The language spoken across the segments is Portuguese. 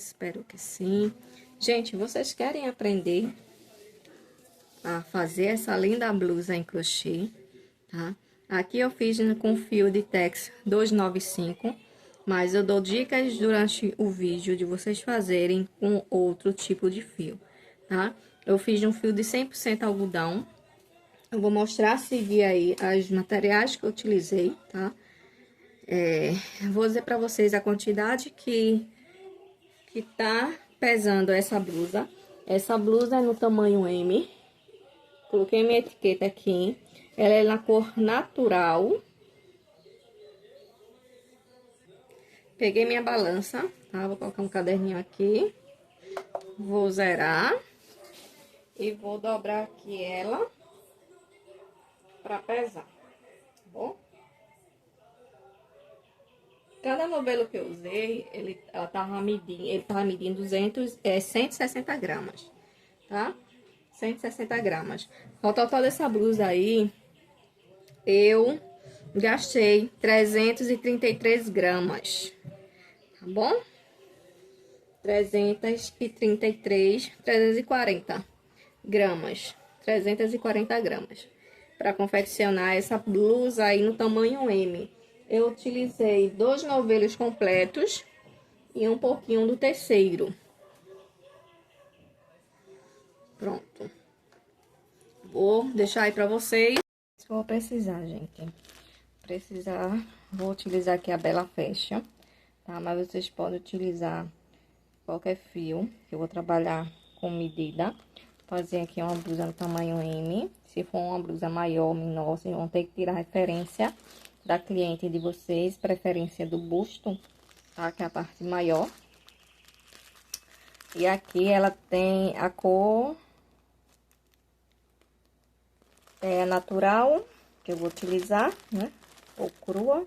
Espero que sim. Gente, vocês querem aprender a fazer essa linda blusa em crochê, tá? Aqui eu fiz com fio de Tex 295, mas eu dou dicas durante o vídeo de vocês fazerem com outro tipo de fio, tá? Eu fiz um fio de 100% algodão. Eu vou mostrar a seguir aí os materiais que eu utilizei, tá? Vou dizer pra vocês a quantidade que tá pesando essa blusa. Essa blusa é no tamanho M. Coloquei minha etiqueta aqui. Ela é na cor natural. Peguei minha balança, tá? Vou colocar um caderninho aqui. Vou zerar. E vou dobrar aqui ela pra pesar, tá bom? Cada novelo que eu usei, ele tava medindo 160 gramas, tá? 160 gramas. O total dessa blusa aí, eu gastei 333 gramas, tá bom? 340 gramas. 340 gramas. Para confeccionar essa blusa aí no tamanho M. Eu utilizei 2 novelos completos e um pouquinho do terceiro. Pronto. Vou deixar aí pra vocês. Vou precisar, gente. Vou utilizar aqui a Bella Fashion, tá? Mas vocês podem utilizar qualquer fio, que eu vou trabalhar com medida. Fazer aqui uma blusa no tamanho M. Se for uma blusa maior ou menor, vocês vão ter que tirar referência da cliente de vocês, preferência do busto, tá? Que é a parte maior. E aqui ela tem a cor natural, que eu vou utilizar, né? Ou crua.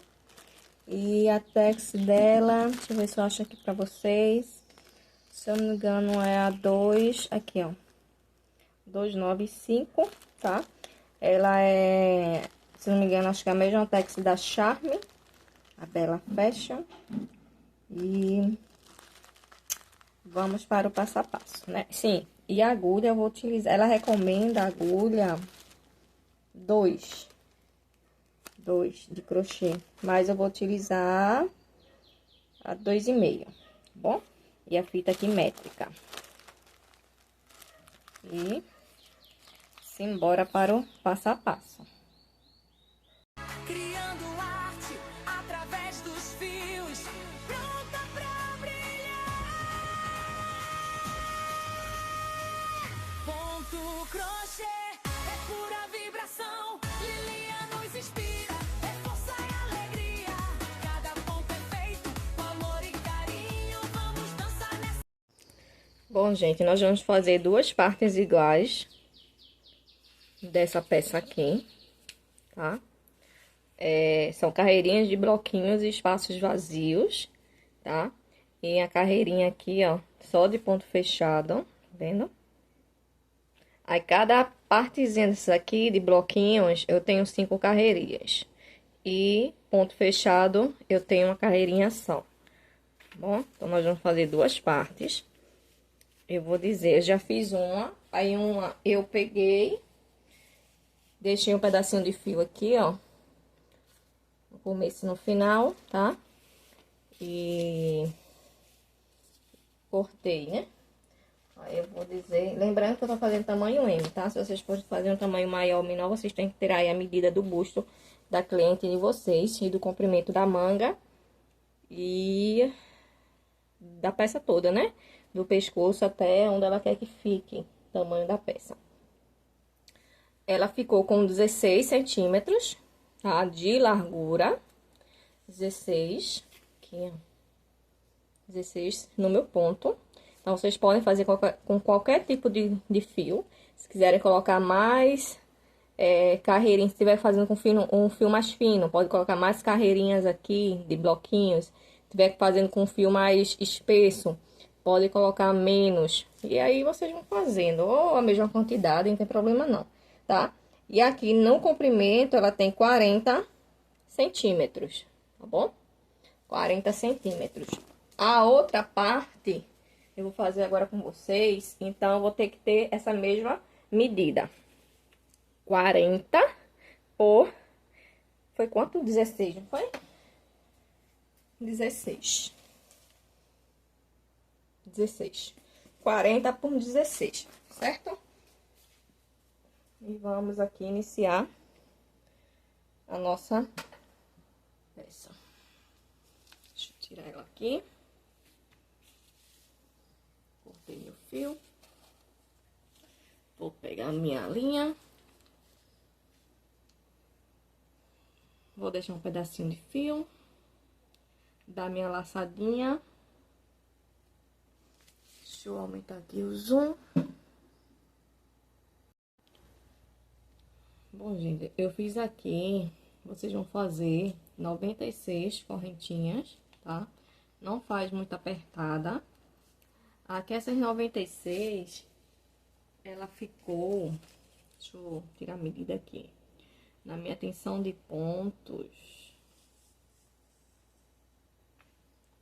E a Tex dela, deixa eu ver se eu acho aqui pra vocês. Se eu não me engano, é a 2, aqui, ó. 295, tá? Ela é, se não me engano, acho que é a mesma Tex da Charme, a Bella Fashion. E vamos para o passo a passo, né? Sim, e a agulha eu vou utilizar, ela recomenda a agulha 2 de crochê, mas eu vou utilizar a 2,5, tá bom? E a fita aqui métrica. E simbora para o passo a passo. Criando arte através dos fios, pronta pra brilhar. Ponto crochê é pura vibração. Lilian nos inspira, é força e alegria. Cada ponto é feito com amor e carinho. Vamos dançar nessa. Bom, gente, nós vamos fazer 2 partes iguais dessa peça aqui, tá? São carreirinhas de bloquinhos e espaços vazios, tá? E a carreirinha aqui, ó, só de ponto fechado, tá vendo? Aí, cada partezinha dessa aqui de bloquinhos, eu tenho 5 carreirinhas. E ponto fechado, eu tenho uma carreirinha só, tá bom? Então, nós vamos fazer 2 partes. Eu vou dizer, eu já fiz uma, aí uma eu peguei, deixei um pedacinho de fio aqui, ó, no começo e no final, tá? E cortei, né? Aí eu vou dizer, lembrando que eu tô fazendo tamanho M, tá? Se vocês forem fazer um tamanho maior ou menor, vocês têm que ter aí a medida do busto da cliente de vocês e do comprimento da manga e da peça toda, né? Do pescoço até onde ela quer que fique, o tamanho da peça. Ela ficou com 16 centímetros, tá? De largura. 16, aqui, ó. 16 no meu ponto. Então, vocês podem fazer com qualquer tipo de fio. Se quiserem colocar mais carreirinhas, se estiver fazendo com um fio mais fino, pode colocar mais carreirinhas aqui de bloquinhos. Se estiver fazendo com um fio mais espesso, pode colocar menos. E aí, vocês vão fazendo, ou a mesma quantidade, não tem problema não, tá? E aqui no comprimento, ela tem 40 centímetros, tá bom? 40 centímetros. A outra parte Eu vou fazer agora com vocês, então eu vou ter que ter essa mesma medida. 40 por... Foi quanto? 16, não foi? 16. 16. 40 por 16, certo? E vamos aqui iniciar a nossa peça. Deixa eu tirar ela aqui. Cortei meu fio. Vou pegar minha linha. Vou deixar um pedacinho de fio. Dar minha laçadinha. Deixa eu aumentar aqui o zoom. Bom, gente, eu fiz aqui, vocês vão fazer 96 correntinhas, tá? Não faz muito apertada. Aqui essas 96, ela ficou, deixa eu tirar a medida aqui, na minha tensão de pontos,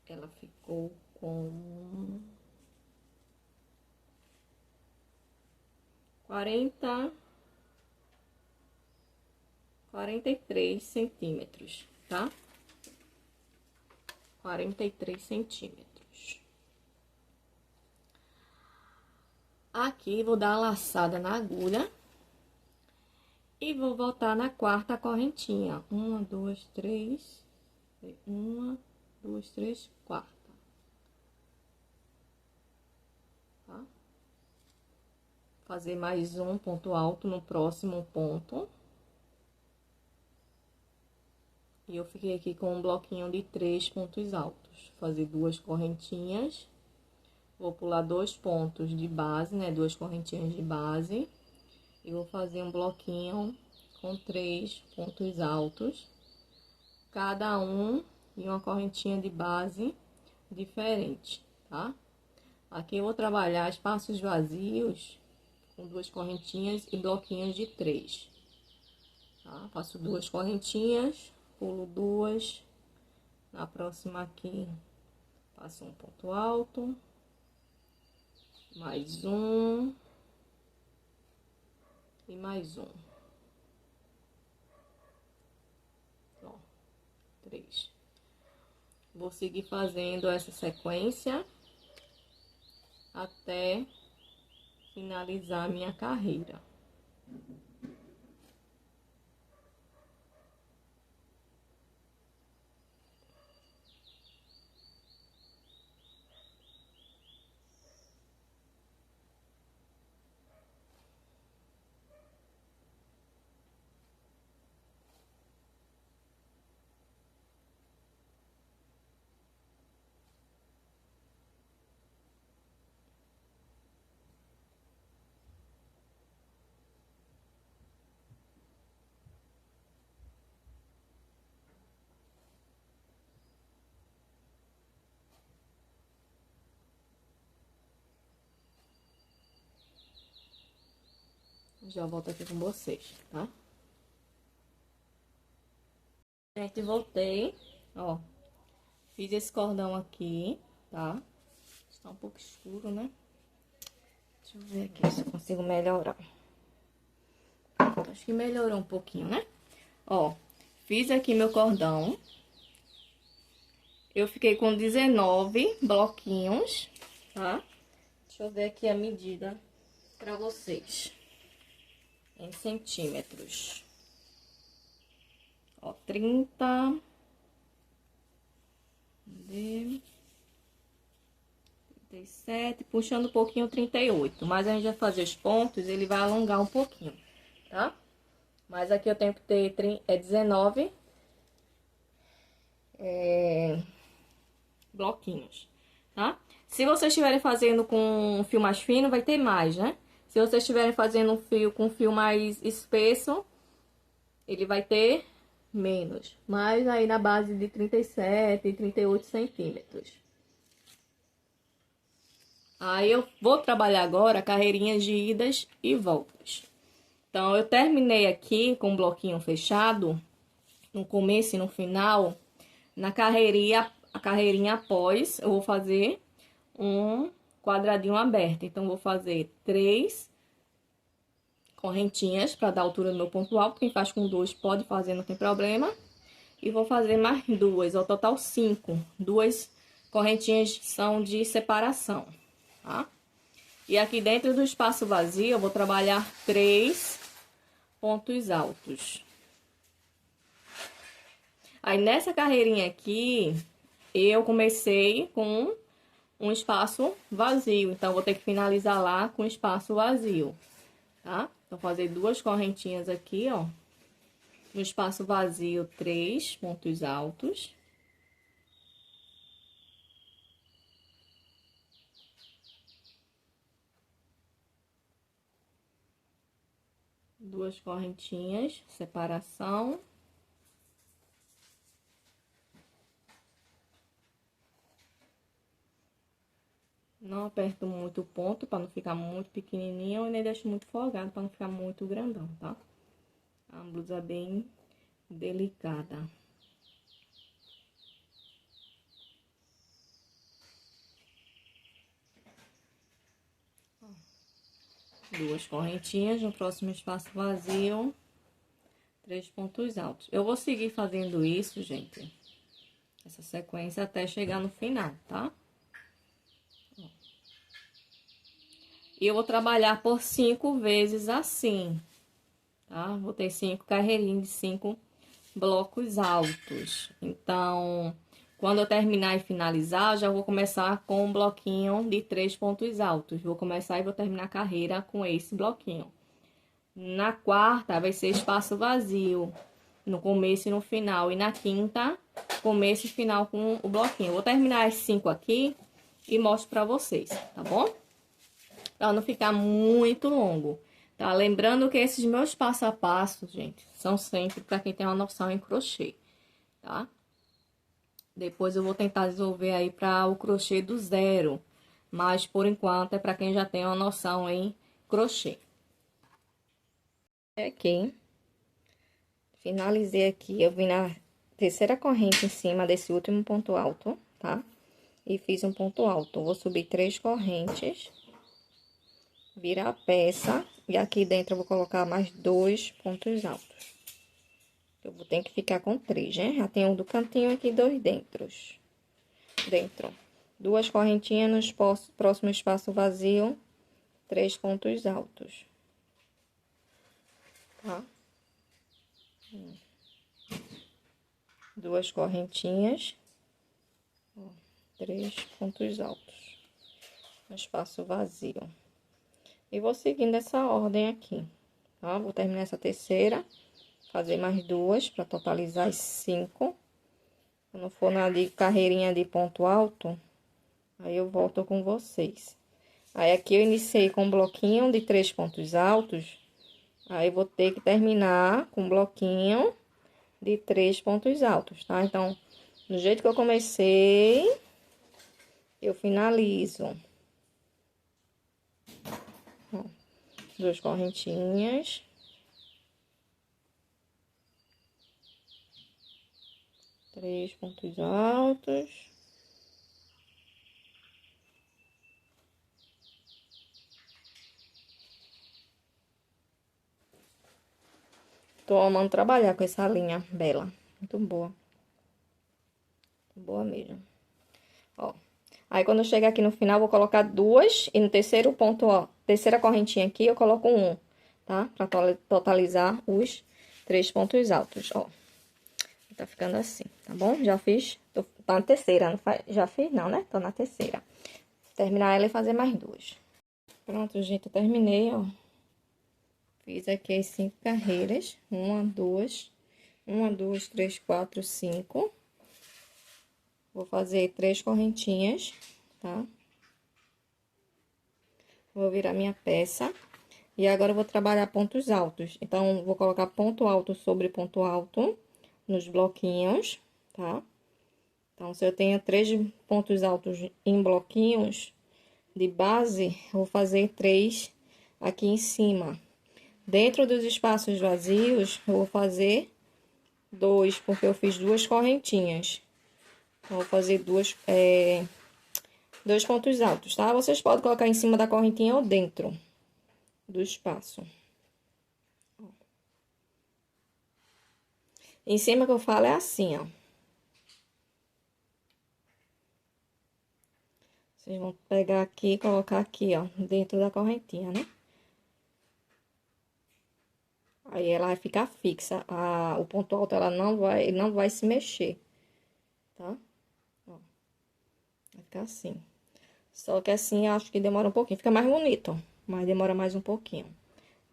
ela ficou com 43 centímetros, tá? 43 centímetros. Aqui, vou dar uma laçada na agulha. E vou voltar na quarta correntinha. 1, 2, 3. 1, 2, 3, quarta. Tá? Fazer mais um ponto alto no próximo ponto. E eu fiquei aqui com um bloquinho de 3 pontos altos. Fazer 2 correntinhas. Vou pular 2 pontos de base, né? 2 correntinhas de base. E vou fazer um bloquinho com 3 pontos altos. Cada um em uma correntinha de base diferente, tá? Aqui eu vou trabalhar espaços vazios com 2 correntinhas e bloquinhos de 3. Tá? Faço 2 correntinhas. Pulo 2, na próxima aqui, passo um ponto alto, mais um, e mais um. Ó, 3. Vou seguir fazendo essa sequência até finalizar a minha carreira. Já volto aqui com vocês, tá? Gente, voltei, ó. Fiz esse cordão aqui, tá? Está um pouco escuro, né? Deixa eu ver aqui se eu consigo melhorar. Acho que melhorou um pouquinho, né? Ó, fiz aqui meu cordão. Eu fiquei com 19 bloquinhos, tá? Deixa eu ver aqui a medida pra vocês. Em centímetros. Ó, 30. Cadê? 37, puxando um pouquinho 38. Mas a gente vai fazer os pontos, ele vai alongar um pouquinho, tá? Mas aqui eu tenho que ter 19 bloquinhos, tá? Se vocês estiverem fazendo com um fio mais fino, vai ter mais, né? Se vocês estiverem fazendo um fio com fio mais espesso, ele vai ter menos. Mas aí na base de 37 e 38 centímetros. Aí eu vou trabalhar agora carreirinhas de idas e voltas. Então, eu terminei aqui com o bloquinho fechado, no começo e no final. Na carreirinha, a carreirinha após, eu vou fazer um quadradinho aberto. Então, vou fazer 3 correntinhas para dar a altura do meu ponto alto. Quem faz com 2 pode fazer, não tem problema. E vou fazer mais 2, ao total 5. 2 correntinhas são de separação, tá? E aqui dentro do espaço vazio, eu vou trabalhar 3 pontos altos. Aí, nessa carreirinha aqui, eu comecei com um espaço vazio. Então, vou ter que finalizar lá com espaço vazio, tá? Então, fazer 2 correntinhas aqui, ó. No espaço vazio, 3 pontos altos. Duas correntinhas, separação. Não aperto muito o ponto para não ficar muito pequenininho e nem deixo muito folgado para não ficar muito grandão, tá? A blusa bem delicada. Duas correntinhas no próximo espaço vazio, 3 pontos altos. Eu vou seguir fazendo isso, gente, essa sequência até chegar no final, tá? E eu vou trabalhar por 5 vezes assim, tá? Vou ter 5 carreirinhas de 5 blocos altos. Então, quando eu terminar e finalizar, já vou começar com um bloquinho de 3 pontos altos. Vou começar e vou terminar a carreira com esse bloquinho. Na quarta, vai ser espaço vazio, no começo e no final. E na quinta, começo e final com o bloquinho. Vou terminar as 5 aqui e mostro pra vocês, tá bom? Pra não ficar muito longo, tá? Lembrando que esses meus passo a passo, gente, são sempre pra quem tem uma noção em crochê, tá? Depois eu vou tentar desenvolver aí para o crochê do zero. Mas, por enquanto, é para quem já tem uma noção em crochê. Aqui. Finalizei aqui. Eu vim na terceira corrente em cima desse último ponto alto, tá? E fiz um ponto alto. Vou subir 3 correntes. Virar a peça. E aqui dentro eu vou colocar mais 2 pontos altos. Eu vou ter que ficar com 3, né? Já tem um do cantinho aqui, 2 dentro. 2 correntinhas no próximo espaço vazio, 3 pontos altos. Tá? 2 correntinhas, 3 pontos altos no espaço vazio. E vou seguindo essa ordem aqui, tá? Vou terminar essa terceira, fazer mais 2 para totalizar as 5. Quando for na de carreirinha de ponto alto, aí eu volto com vocês. Aí aqui eu iniciei com um bloquinho de 3 pontos altos, aí vou ter que terminar com um bloquinho de 3 pontos altos, tá? Então, do jeito que eu comecei, eu finalizo. Ó, 2 correntinhas. Três pontos altos. Tô amando trabalhar com essa linha bela. Muito boa. Muito boa mesmo. Ó. Aí, quando eu chegar aqui no final, vou colocar 2. E no terceiro ponto, ó, terceira correntinha aqui, eu coloco 1, tá? Pra totalizar os 3 pontos altos, ó. Tá ficando assim, tá bom? Já fiz, tô na terceira, não faz, já fiz não, né? Tô na terceira. Terminar ela e fazer mais 2. Pronto, gente, eu terminei, ó. Fiz aqui as 5 carreiras. 1, 2, 3, 4, 5. Vou fazer 3 correntinhas, tá? Vou virar minha peça. E agora eu vou trabalhar pontos altos. Então, vou colocar ponto alto sobre ponto alto nos bloquinhos, tá? Então, se eu tenho 3 pontos altos em bloquinhos de base, eu vou fazer 3 aqui em cima. Dentro dos espaços vazios, eu vou fazer 2, porque eu fiz 2 correntinhas. Então, vou fazer 2 pontos altos, tá? Vocês podem colocar em cima da correntinha ou dentro do espaço. Em cima que eu falo é assim, ó. Vocês vão pegar aqui e colocar aqui, ó, dentro da correntinha, né? Aí ela vai ficar fixa. O ponto alto, ela não vai se mexer, tá? Ó, vai ficar assim. Só que assim, eu acho que demora um pouquinho. Fica mais bonito, mas demora mais um pouquinho.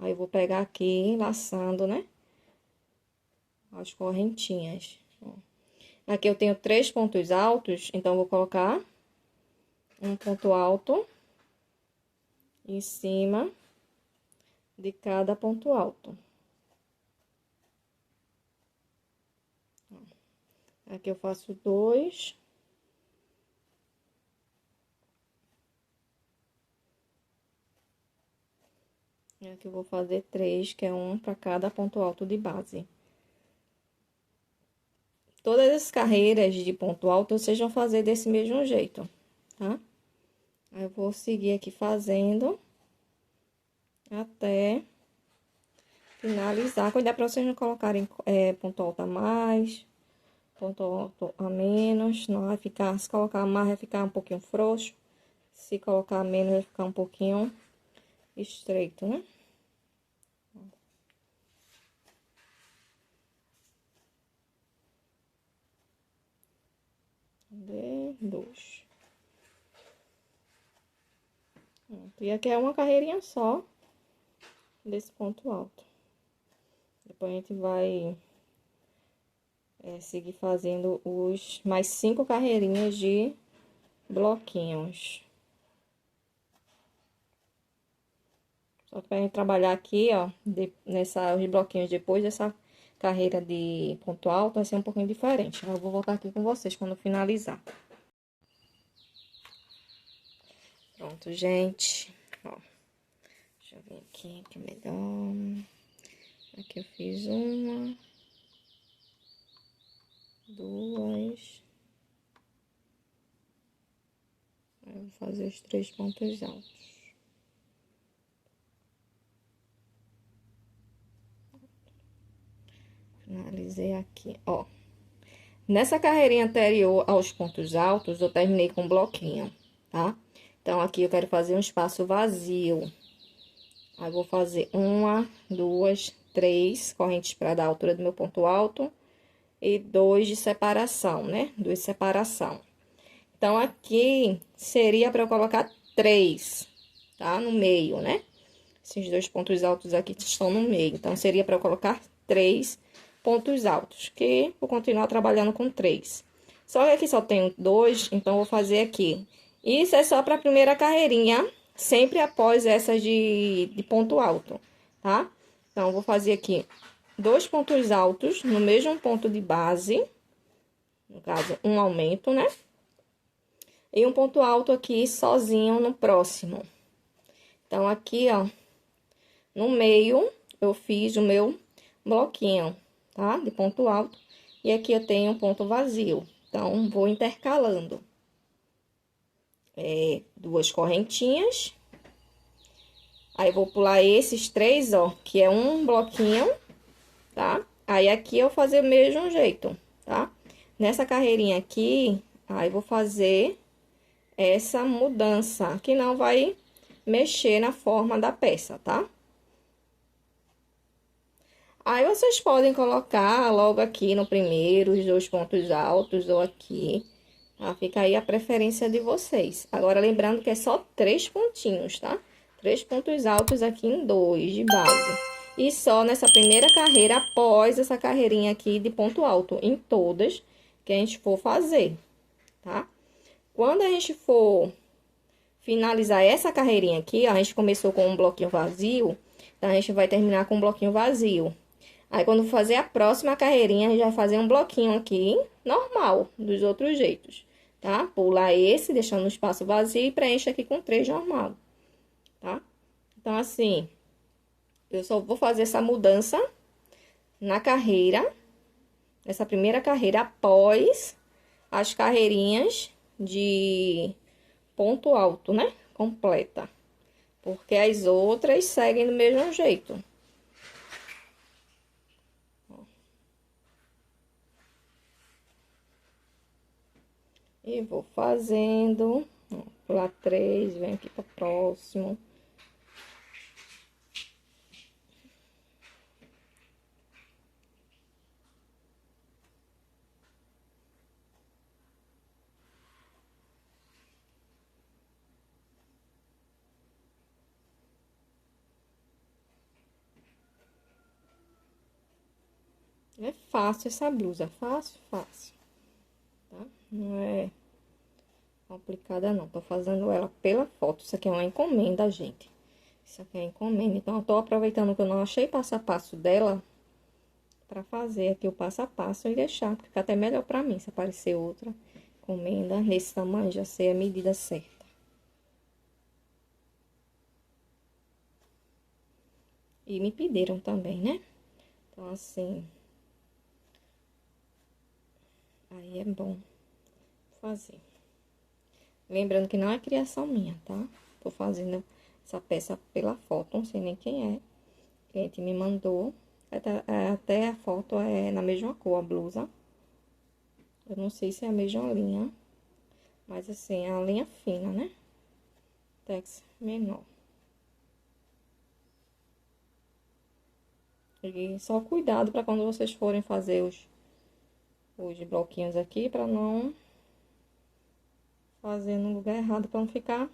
Aí eu vou pegar aqui, laçando, né? As correntinhas. Ó. Aqui eu tenho 3 pontos altos, então eu vou colocar um ponto alto em cima de cada ponto alto. Aqui eu faço 2. E aqui eu vou fazer 3, que é um para cada ponto alto de base. Todas as carreiras de ponto alto, vocês vão fazer desse mesmo jeito, tá? Aí eu vou seguir aqui fazendo até finalizar. Cuidado para vocês não colocarem ponto alto a mais, ponto alto a menos. Não vai ficar, se colocar mais vai ficar um pouquinho frouxo. Se colocar menos vai ficar um pouquinho estreito, né? D2. E aqui é uma carreirinha só desse ponto alto. Depois a gente vai seguir fazendo os mais 5 carreirinhas de bloquinhos. Só que pra gente trabalhar aqui, ó, os bloquinhos depois dessa carreira de ponto alto, vai ser um pouquinho diferente. Eu vou voltar aqui com vocês quando finalizar. Pronto, gente. Ó, deixa eu ver aqui que é melhor. Aqui eu fiz 1, 2. Eu vou fazer os 3 pontos altos. Finalizei aqui, ó. Nessa carreirinha anterior aos pontos altos, eu terminei com um bloquinho, tá? Então, aqui eu quero fazer um espaço vazio. Aí, vou fazer 1, 2, 3 correntes para dar a altura do meu ponto alto. E 2 de separação, né? 2 de separação. Então, aqui seria para eu colocar 3, tá? No meio, né? Esses 2 pontos altos aqui estão no meio. Então, seria para eu colocar 3 pontos altos, que vou continuar trabalhando com 3. Só que aqui só tenho 2, então vou fazer aqui. Isso é só para a primeira carreirinha, sempre após essas de ponto alto, tá? Então, vou fazer aqui 2 pontos altos no mesmo ponto de base, no caso, um aumento, né? E um ponto alto aqui sozinho no próximo. Então, aqui, ó, no meio, eu fiz o meu bloquinho, tá? De ponto alto. E aqui eu tenho um ponto vazio. Então, vou intercalando. 2 correntinhas. Aí, vou pular esses 3, ó, que é um bloquinho, tá? Aí, aqui eu vou fazer o mesmo jeito, tá? Nessa carreirinha aqui, aí, vou fazer essa mudança, que não vai mexer na forma da peça, tá? Aí, vocês podem colocar logo aqui no primeiro os 2 pontos altos ou aqui, tá? Fica aí a preferência de vocês. Agora, lembrando que é só 3 pontinhos, tá? 3 pontos altos aqui em 2 de base. E só nessa primeira carreira, após essa carreirinha aqui de ponto alto, em todas que a gente for fazer, tá? Quando a gente for finalizar essa carreirinha aqui, ó, a gente começou com um bloquinho vazio, então a gente vai terminar com um bloquinho vazio. Aí, quando for fazer a próxima carreirinha, a gente vai fazer um bloquinho aqui, normal, dos outros jeitos, tá? Pula esse, deixando o espaço vazio e preenche aqui com 3 normal, tá? Então, assim, eu só vou fazer essa mudança na carreira, nessa primeira carreira, após as carreirinhas de ponto alto, né? Completa. Porque as outras seguem do mesmo jeito. E vou fazendo, ó, pular 3, vem aqui para próximo. É fácil essa blusa, fácil, fácil, tá? Não é complicada não, tô fazendo ela pela foto. Isso aqui é uma encomenda, gente. Isso aqui é encomenda, então eu tô aproveitando que eu não achei passo a passo dela pra fazer aqui o passo a passo e deixar, porque fica até melhor pra mim, se aparecer outra encomenda nesse tamanho, já sei a medida certa. E me pediram também, né? Então, assim, aí é bom fazer. Lembrando que não é criação minha, tá? Tô fazendo essa peça pela foto, não sei nem quem é. O cliente me mandou. Até a foto é na mesma cor, a blusa. Eu não sei se é a mesma linha. Mas assim, é a linha fina, né? Tex menor. E só cuidado pra quando vocês forem fazer os bloquinhos aqui, pra não fazer no lugar errado, pra não ficar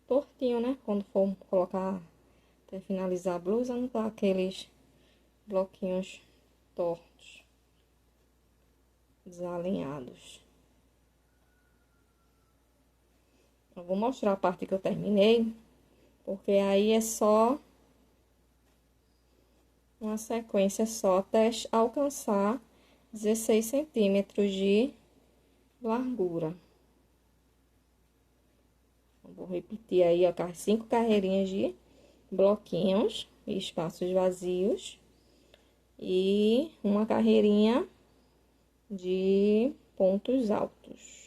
tortinho, né? Quando for colocar, até finalizar a blusa, não tá aqueles bloquinhos tortos, desalinhados. Eu vou mostrar a parte que eu terminei, porque aí é só uma sequência só até alcançar 16 centímetros de largura. Eu vou repetir aí, ó, 5 carreirinhas de bloquinhos, espaços vazios. E uma carreirinha de pontos altos.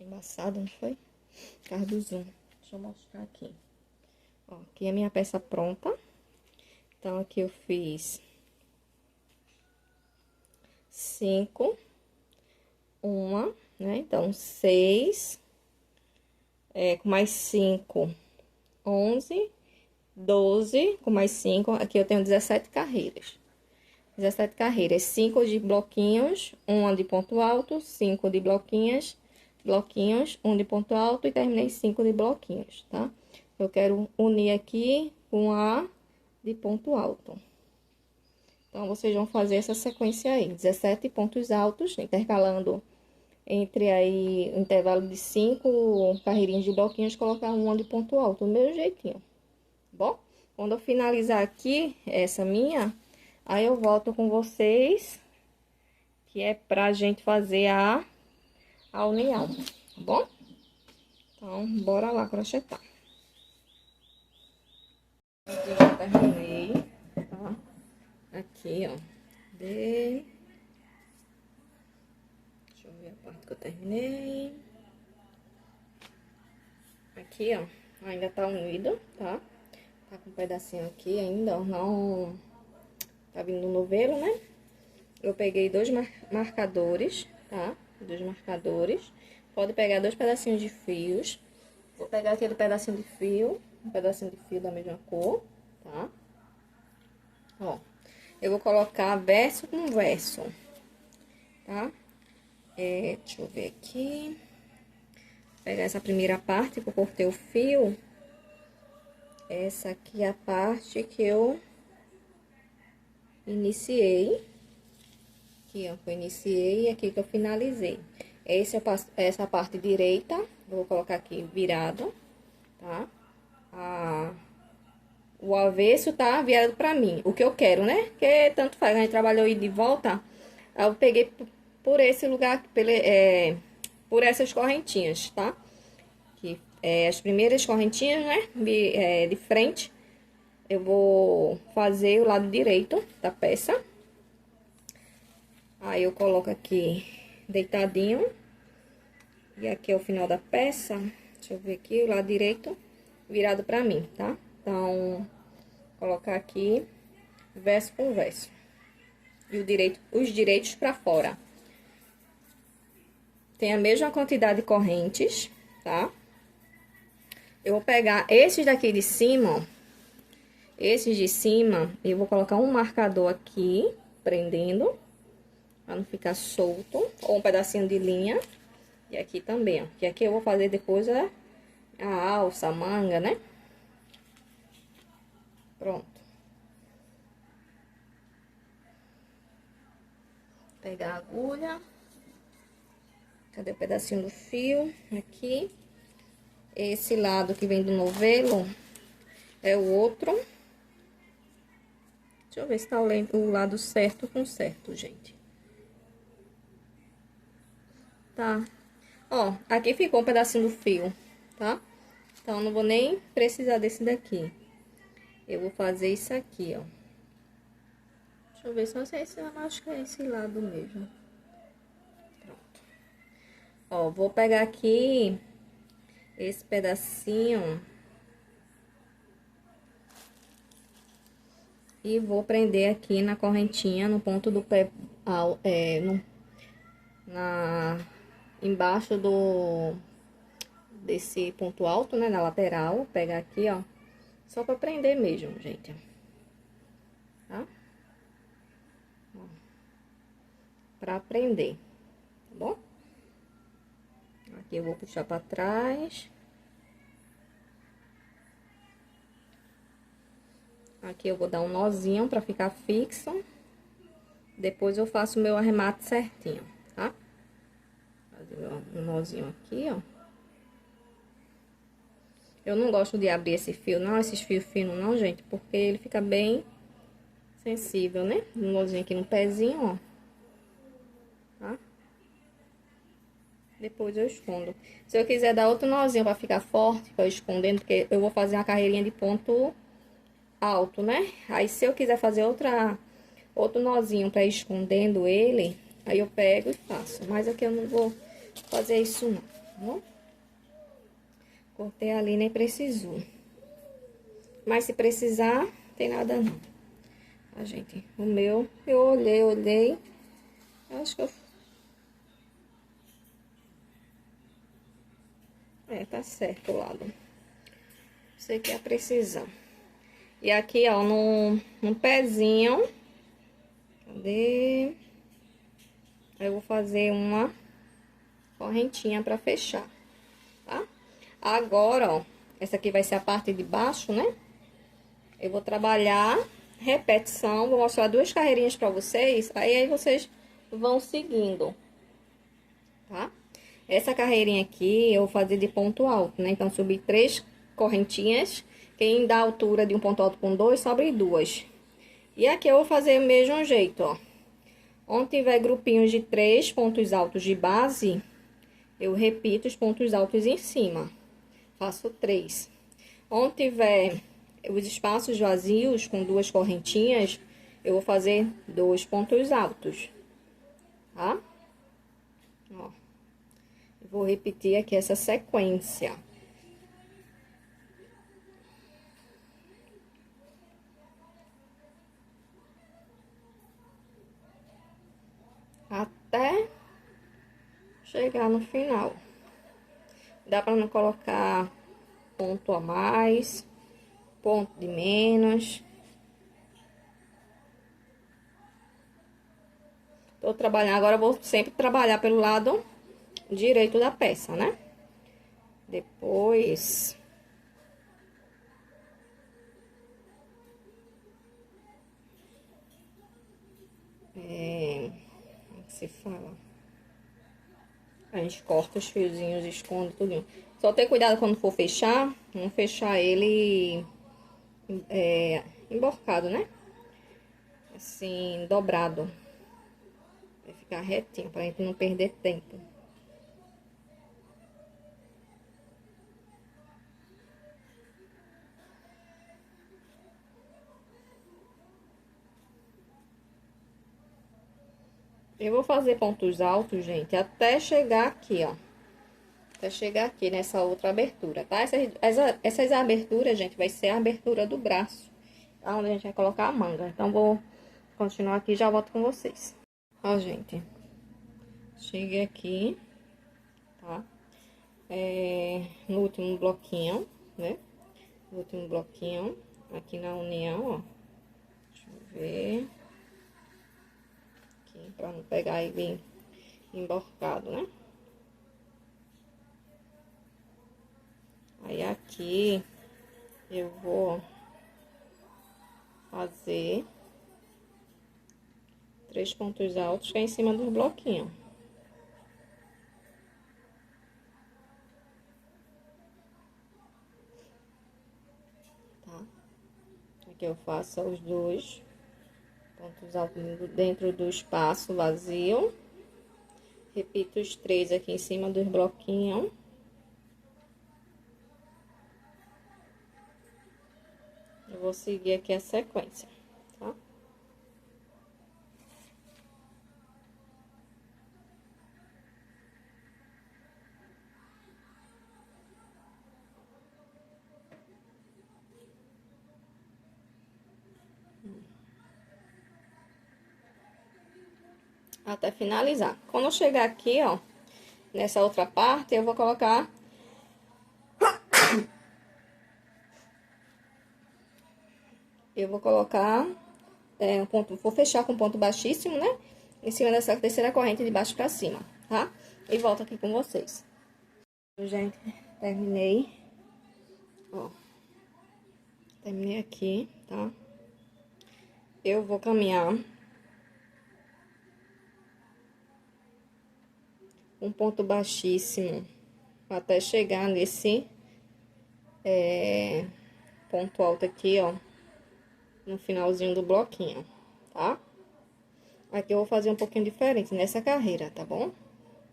Embaçado, não foi? Por causa do zoom. Deixa eu mostrar aqui. Ó, aqui é a minha peça pronta. Então, aqui eu fiz 5, uma, né? Então, 6, com mais 5, 11, 12, com mais 5, aqui eu tenho 17 carreiras. 17 carreiras, 5 de bloquinhos, 1 de ponto alto, 5 de bloquinhos, 1 de ponto alto e terminei 5 de bloquinhos, tá? Eu quero unir aqui com A de ponto alto. Então, vocês vão fazer essa sequência aí, 17 pontos altos, intercalando entre aí o intervalo de 5 carreirinhas de bloquinhos, colocar uma de ponto alto, do mesmo jeitinho, tá bom? Quando eu finalizar aqui, essa minha, aí eu volto com vocês, que é pra gente fazer a união, tá bom? Então, bora lá crochetar. Eu já terminei, tá? Aqui, ó. Deixa eu ver a parte que eu terminei. Aqui, ó. Ainda tá unido, tá? Tá com um pedacinho aqui ainda, ó. Não tá vindo no novelo, né? Eu peguei 2 marcadores, tá? 2 marcadores. Pode pegar 2 pedacinhos de fios. Vou pegar aquele pedacinho de fio, um pedacinho de fio da mesma cor, tá? Ó, eu vou colocar verso com verso, tá? Deixa eu ver aqui. Vou pegar essa primeira parte que eu cortei o fio. Essa aqui é a parte que eu iniciei. Aqui, ó, que eu iniciei e aqui que eu finalizei. Essa parte direita, vou colocar aqui virado, tá? O avesso tá virado pra mim, o que eu quero, né? Porque tanto faz, a gente trabalhou ida e de volta, eu peguei por esse lugar, por essas correntinhas, tá? Que as primeiras correntinhas, né? De frente, eu vou fazer o lado direito da peça. Aí, eu coloco aqui deitadinho. E aqui é o final da peça. Deixa eu ver aqui, o lado direito virado pra mim, tá? Então, colocar aqui verso com verso. E os direitos pra fora. Tem a mesma quantidade de correntes, tá? Eu vou pegar esses daqui de cima, ó. Esses de cima, eu vou colocar um marcador aqui, prendendo, pra não ficar solto. Ou um pedacinho de linha. E aqui também, ó. Que aqui eu vou fazer depois a alça, a manga, né? Pronto. Pegar a agulha. Cadê o pedacinho do fio? Aqui. Esse lado que vem do novelo é o outro. Deixa eu ver se tá o lado certo com certo, gente. Tá. Ó, aqui ficou um pedacinho do fio, tá? Então, não vou nem precisar desse daqui. Eu vou fazer isso aqui, ó. Deixa eu ver se eu sei se eu acho que é esse lado mesmo. Pronto. Ó, vou pegar aqui esse pedacinho e vou prender aqui na correntinha, no ponto do pé, embaixo desse ponto alto, né, na lateral. Pegar aqui, ó, só pra prender mesmo, gente. Tá? Ó, pra prender, tá bom? Aqui eu vou puxar pra trás. Aqui eu vou dar um nozinho pra ficar fixo. Depois eu faço o meu arremate certinho, tá? Fazer um nozinho aqui, ó. Eu não gosto de abrir esse fio, não, esses fios finos não, gente, porque ele fica bem sensível, né? Um nozinho aqui no pezinho, ó. Tá? Depois eu escondo. Se eu quiser dar outro nozinho pra ficar forte, pra eu escondendo, porque eu vou fazer uma carreirinha de ponto alto, né? Aí, se eu quiser fazer outro nozinho pra ir escondendo ele, aí eu pego e faço. Mas aqui eu não vou fazer isso, não, tá bom? Cortei ali, nem precisou. Mas se precisar, não tem nada não. Tá, gente? O meu, eu olhei. Eu acho que eu... tá certo o lado. Sei que é a precisão. E aqui, ó, no pezinho. Cadê? Eu vou fazer uma correntinha pra fechar, tá? Agora, ó, essa aqui vai ser a parte de baixo, né? Eu vou trabalhar repetição, vou mostrar duas carreirinhas pra vocês, aí vocês vão seguindo, tá? Essa carreirinha aqui eu vou fazer de ponto alto, né? Então, subir 3 correntinhas, quem dá altura de um ponto alto com 2, sobe 2. E aqui eu vou fazer o mesmo jeito, ó. Onde tiver grupinhos de 3 pontos altos de base, eu repito os pontos altos em cima. Faço 3. Onde tiver os espaços vazios com 2 correntinhas, eu vou fazer 2 pontos altos, tá? Ó. Eu vou repetir aqui essa sequência. Até chegar no final. Dá pra não colocar ponto a mais, ponto de menos. Tô trabalhando, agora eu vou sempre trabalhar pelo lado direito da peça, né? Depois... como que se fala? A gente corta os fiozinhos, esconde tudo. Só ter cuidado quando for fechar, não fechar ele emborcado, né? Assim, dobrado. Vai ficar retinho, pra gente não perder tempo. Eu vou fazer pontos altos, gente, até chegar aqui, ó. Até chegar aqui nessa outra abertura, tá? Essas aberturas, gente, vai ser a abertura do braço, tá? Onde a gente vai colocar a manga. Então, vou continuar aqui e já volto com vocês. Ó, gente. Cheguei aqui, tá? No último bloquinho, né? No último bloquinho, aqui na união, ó. Deixa eu ver. Aqui, pra não pegar e vir emborcado, né? Aí, aqui, eu vou fazer 3 pontos altos que é em cima do bloquinho. Tá? Aqui eu faço os 2 pontos altos dentro do espaço vazio. Repito os 3 aqui em cima dos bloquinhos. Eu vou seguir aqui a sequência, tá? Até finalizar. Quando eu chegar aqui, ó, nessa outra parte, eu vou colocar... Eu vou colocar um ponto... Vou fechar com ponto baixíssimo, né? Em cima dessa terceira corrente de baixo pra cima, tá? E volto aqui com vocês. Gente, terminei. Ó. Terminei aqui, tá? Eu vou caminhar um ponto baixíssimo até chegar nesse ponto alto aqui, ó, no finalzinho do bloquinho, tá? Aqui eu vou fazer um pouquinho diferente nessa carreira, tá bom?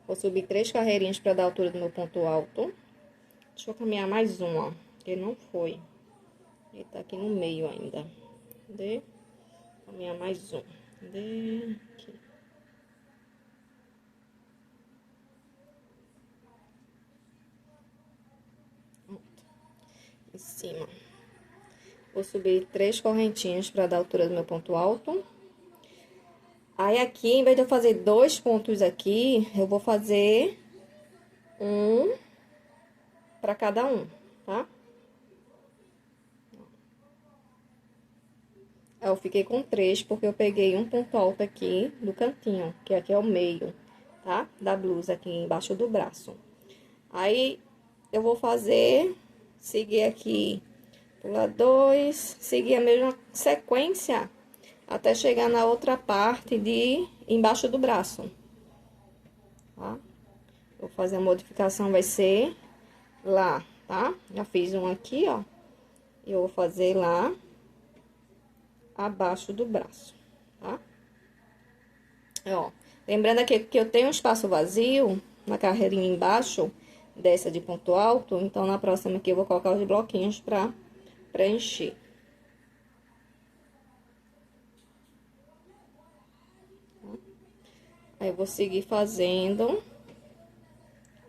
Vou subir 3 carreirinhas pra dar a altura do meu ponto alto. Deixa eu caminhar mais uma, que não foi. Ele tá aqui no meio ainda. Cadê? Caminhar mais um. Cadê? Aqui. Em cima. Vou subir 3 correntinhas para dar a altura do meu ponto alto. Aí, aqui, em vez de eu fazer 2 pontos aqui, eu vou fazer um para cada um, tá? Eu fiquei com 3, porque eu peguei um ponto alto aqui do cantinho, que aqui é o meio, tá? Da blusa, aqui embaixo do braço. Aí, eu vou seguir aqui, pular 2, seguir a mesma sequência, até chegar na outra parte de embaixo do braço, tá? Vou fazer a modificação, vai ser lá, tá? Já fiz um aqui, ó, e eu vou fazer lá abaixo do braço, tá? Ó, lembrando aqui que eu tenho um espaço vazio na carreirinha embaixo dessa de ponto alto, então na próxima aqui eu vou colocar os bloquinhos pra preencher. Aí, eu vou seguir fazendo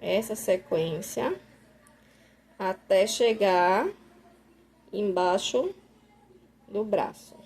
essa sequência até chegar embaixo do braço.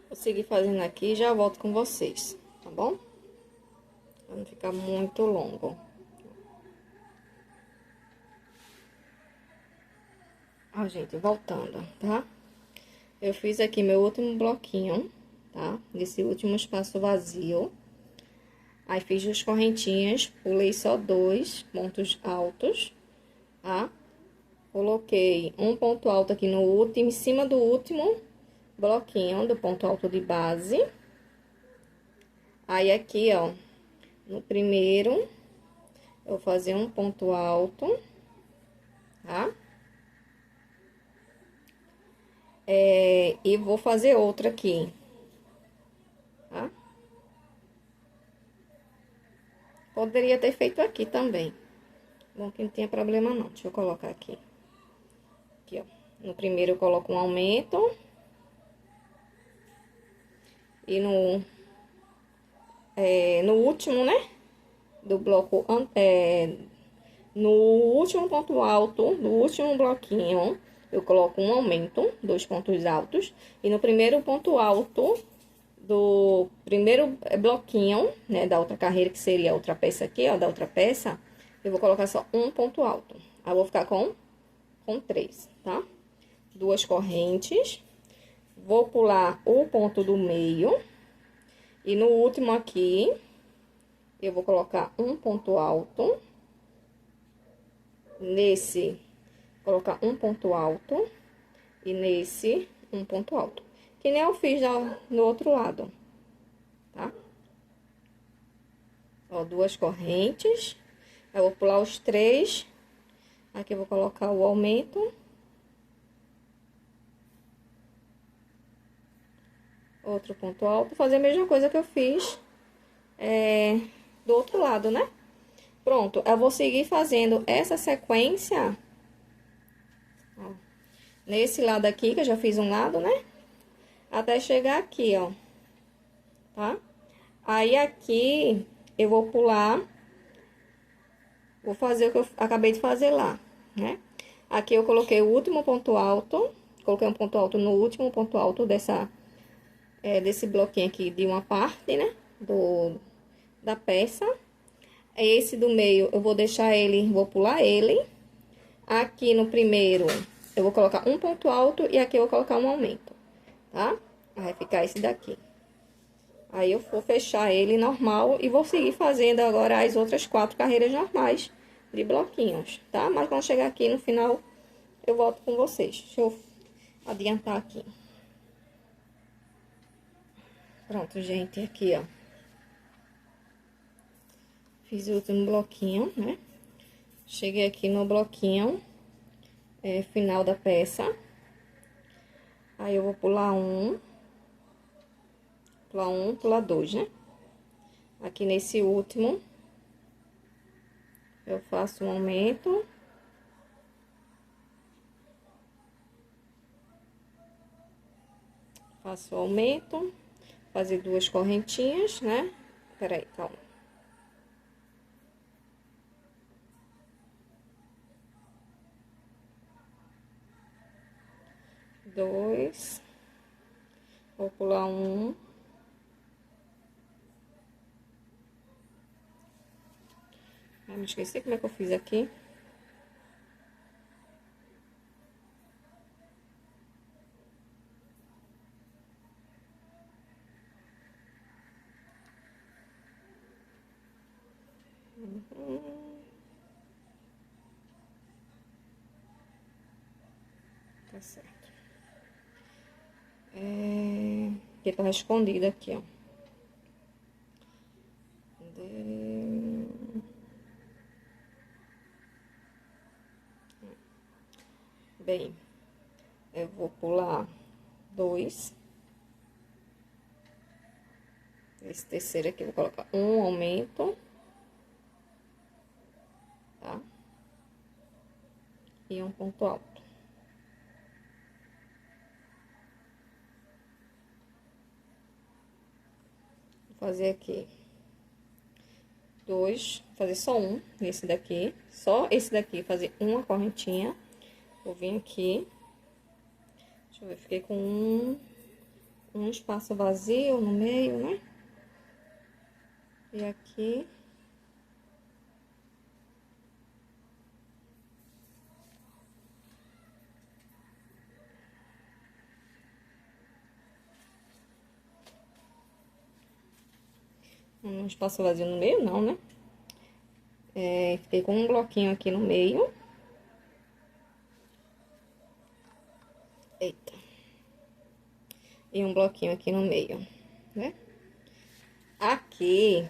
Vou seguir fazendo aqui e já volto com vocês, tá bom? Pra não ficar muito longo. Ó, gente, voltando, tá? Eu fiz aqui meu último bloquinho, tá? Desse último espaço vazio. Aí, fiz duas correntinhas, pulei só 2 pontos altos, tá? Coloquei um ponto alto aqui no último, em cima do último bloquinho do ponto alto de base. Aí, aqui, ó, no primeiro, eu vou fazer um ponto alto, tá? E vou fazer outra aqui, tá? Poderia ter feito aqui também. Bom, que não tinha problema não. Deixa eu colocar aqui. Aqui, ó. No primeiro eu coloco um aumento. E no último, né? Do bloco... no último ponto alto, do último bloquinho, eu coloco um aumento, 2 pontos altos. E no primeiro ponto alto do primeiro bloquinho, né, da outra carreira, que seria a outra peça aqui, ó, da outra peça, eu vou colocar só um ponto alto. Aí, eu vou ficar com 3, tá? 2 correntes. Vou pular o ponto do meio. E no último aqui, eu vou colocar um ponto alto. Nesse, colocar um ponto alto. E nesse, um ponto alto. Que nem eu fiz no outro lado, tá? Ó, 2 correntes. Eu vou pular os 3. Aqui eu vou colocar o aumento. Outro ponto alto. Fazer a mesma coisa que eu fiz do outro lado, né? Pronto, eu vou seguir fazendo essa sequência. Ó, nesse lado aqui, que eu já fiz um lado, né? Até chegar aqui, ó. Tá? Aí, aqui, eu vou pular. Vou fazer o que eu acabei de fazer lá, né? Aqui eu coloquei o último ponto alto. Coloquei um ponto alto no último ponto alto desse bloquinho aqui de uma parte, né? Da peça. Esse do meio, eu vou deixar ele, vou pular ele. Aqui no primeiro, eu vou colocar um ponto alto e aqui eu vou colocar um aumento, tá? Vai ficar esse daqui. Aí, eu vou fechar ele normal e vou seguir fazendo agora as outras 4 carreiras normais de bloquinhos, tá? Mas quando chegar aqui no final, eu volto com vocês. Deixa eu adiantar aqui. Pronto, gente, aqui, ó. Fiz o último bloquinho, né? Cheguei aqui no bloquinho final da peça. Aí, eu vou pular pular 2, né? Aqui nesse último, eu faço um aumento. Faço o aumento. Fazer 2 correntinhas, né? Peraí, calma. 2. Vou pular 1. Me esqueci como é que eu fiz aqui. Tá certo. Porque tava escondido aqui, ó. Bem, eu vou pular 2. Esse terceiro aqui, eu vou colocar um aumento. Tá? E um ponto alto. Vou fazer aqui 2, fazer só um nesse daqui. Só esse daqui, fazer uma correntinha. Vou vir aqui. Deixa eu ver, fiquei com um espaço vazio no meio, né? E aqui. Um espaço vazio no meio, não, né? Fiquei com um bloquinho aqui no meio. Eita. E um bloquinho aqui no meio, né? Aqui,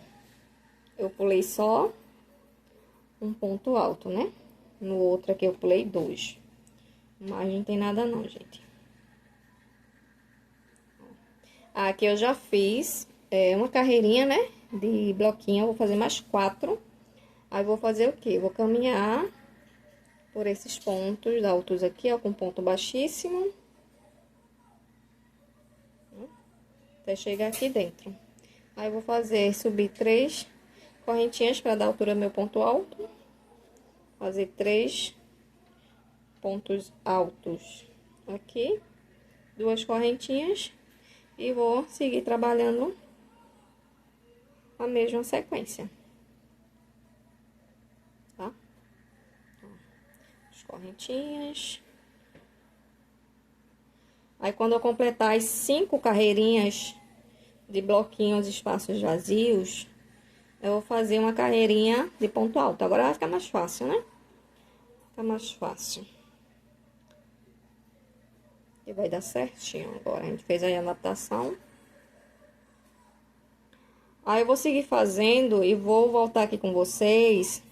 eu pulei só um ponto alto, né? No outro aqui eu pulei 2. Mas não tem nada não, gente. Aqui eu já fiz uma carreirinha, né? De bloquinho, eu vou fazer mais 4. Aí, vou fazer o quê? Vou caminhar por esses pontos altos aqui, ó, com ponto baixíssimo. Até chegar aqui dentro. Aí, vou fazer, subir 3 correntinhas para dar altura ao meu ponto alto. Fazer 3 pontos altos aqui. 2 correntinhas. E vou seguir trabalhando a mesma sequência. Tá? As correntinhas. Aí, quando eu completar as 5 carreirinhas de bloquinhos, espaços vazios, eu vou fazer uma carreirinha de ponto alto. Agora vai ficar mais fácil, né? Fica mais fácil. E vai dar certinho agora. A gente fez aí a adaptação. Aí, eu vou seguir fazendo e vou voltar aqui com vocês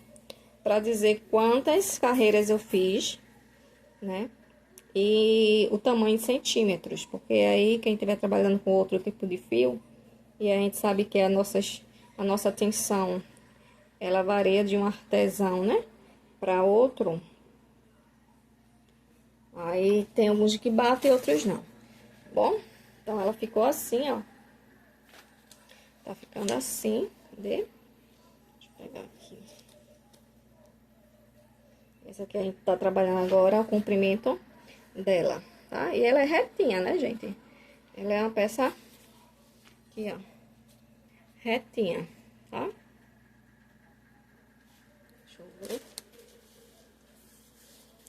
para dizer quantas carreiras eu fiz, né? E o tamanho em centímetros, porque aí quem estiver trabalhando com outro tipo de fio, e a gente sabe que a nossa tensão, ela varia de um artesão, né, para outro. Aí tem alguns que batem e outros não. Bom, então ela ficou assim, ó. Tá ficando assim, cadê? Deixa eu pegar aqui. Essa aqui a gente tá trabalhando agora, o comprimento dela, tá? E ela é retinha, né, gente? Ela é uma peça aqui, ó, retinha, tá? Deixa eu ver.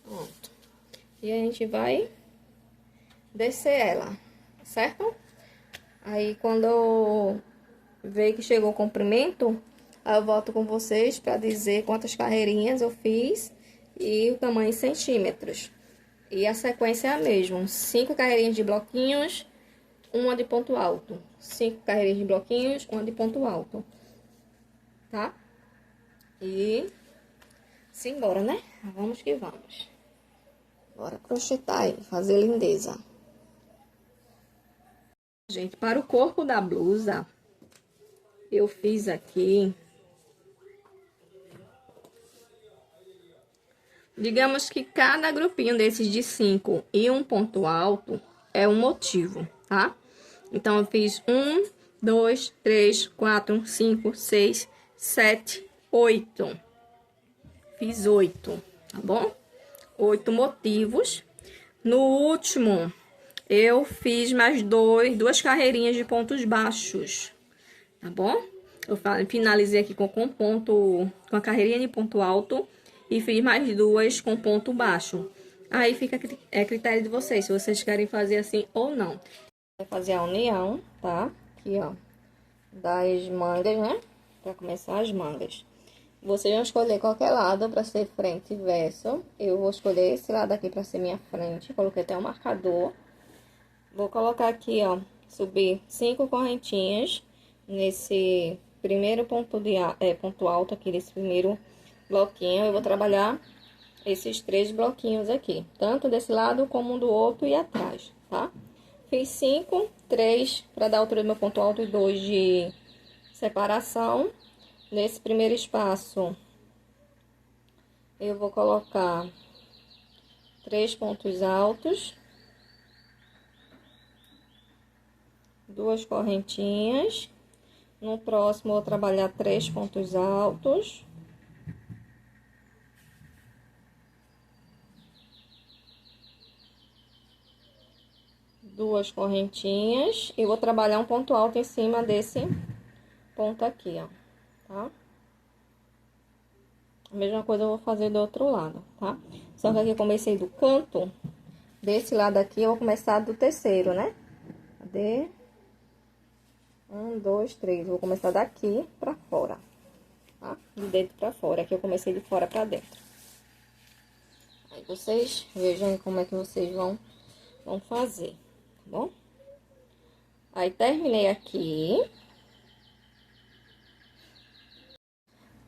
Pronto. E a gente vai descer ela, certo? Aí, quando eu ver que chegou o comprimento, aí eu volto com vocês pra dizer quantas carreirinhas eu fiz e o tamanho em centímetros. E a sequência é a mesma. 5 carreirinhas de bloquinhos, uma de ponto alto. 5 carreirinhas de bloquinhos, uma de ponto alto. Tá? E simbora, né? Vamos que vamos. Bora crochetar aí, fazer lindeza. Gente, para o corpo da blusa, eu fiz aqui... Digamos que cada grupinho desses de 5 e um ponto alto é um motivo, tá? Então, eu fiz 1, 2, 3, 4, 5, 6, 7, 8. Fiz 8, tá bom? 8 motivos. No último, eu fiz mais 2 carreirinhas de pontos baixos, tá bom? Eu finalizei aqui com a carreirinha de ponto alto. E fiz mais 2 com ponto baixo. Aí fica a critério de vocês, se vocês querem fazer assim ou não. Vai fazer a união, tá? Aqui, ó, das mangas, né? Pra começar as mangas. Vocês vão escolher qualquer lado pra ser frente e verso. Eu vou escolher esse lado aqui pra ser minha frente. Coloquei até um marcador. Vou colocar aqui, ó, subir 5 correntinhas nesse primeiro ponto alto aqui, desse primeiro bloquinho. Eu vou trabalhar esses 3 bloquinhos aqui, tanto desse lado como do outro e atrás, tá? Fiz 5, 3 para dar a altura do meu ponto alto e 2 de separação. Nesse primeiro espaço, eu vou colocar 3 pontos altos, 2 correntinhas. No próximo, eu vou trabalhar 3 pontos altos. 2 correntinhas e vou trabalhar um ponto alto em cima desse ponto aqui, ó, tá? A mesma coisa eu vou fazer do outro lado, tá? Só que aqui eu comecei do canto, desse lado aqui eu vou começar do terceiro, né? Cadê? Um, dois, três. Vou começar daqui pra fora, tá? De dentro pra fora. Aqui eu comecei de fora pra dentro. Aí vocês vejam como é que vocês vão fazer, tá bom? Aí terminei aqui.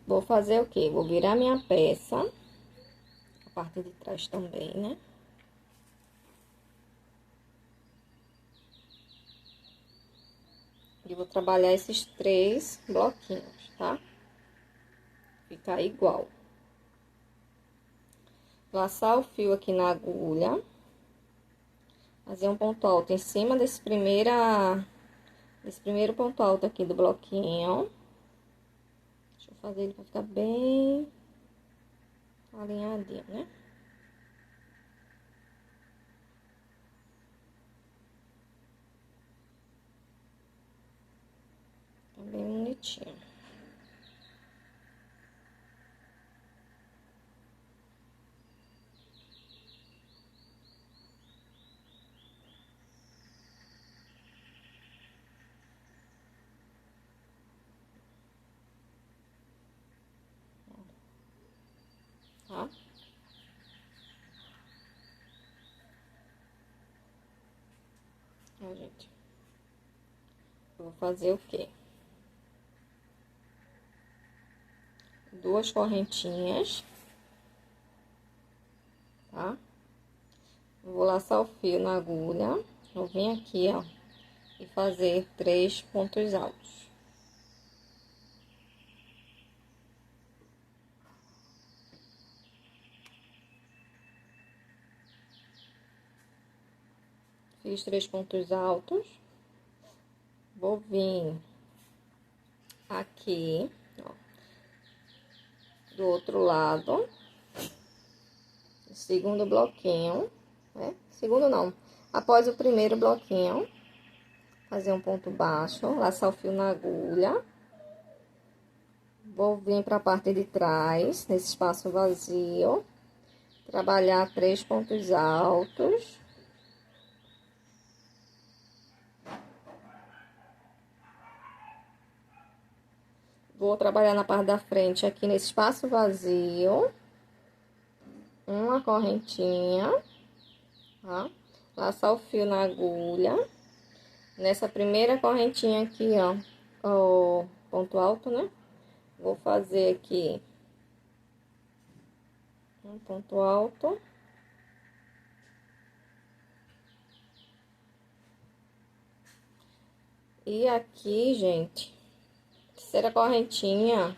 Vou fazer o quê? Vou virar minha peça. A parte de trás também, né? E vou trabalhar esses 3 bloquinhos, tá? Ficar igual. Laçar o fio aqui na agulha. Fazer um ponto alto em cima desse primeiro ponto alto aqui do bloquinho. Deixa eu fazer ele pra ficar bem alinhadinho, né? Tá bem bonitinho. Tá? Ó, gente. Eu vou fazer o quê? 2 correntinhas, tá? Vou laçar o fio na agulha. Vou vir aqui, ó, e fazer 3 pontos altos. Fiz 3 pontos altos. Vou vir aqui, ó, do outro lado, segundo bloquinho, né? Segundo não, após o primeiro bloquinho, fazer um ponto baixo, laçar o fio na agulha. Vou vir para a parte de trás, nesse espaço vazio, trabalhar 3 pontos altos. Vou trabalhar na parte da frente, aqui nesse espaço vazio, uma correntinha, tá? Laçar o fio na agulha. Nessa primeira correntinha aqui, ó, o ponto alto, né? Vou fazer aqui um ponto alto. E aqui, gente, terceira correntinha,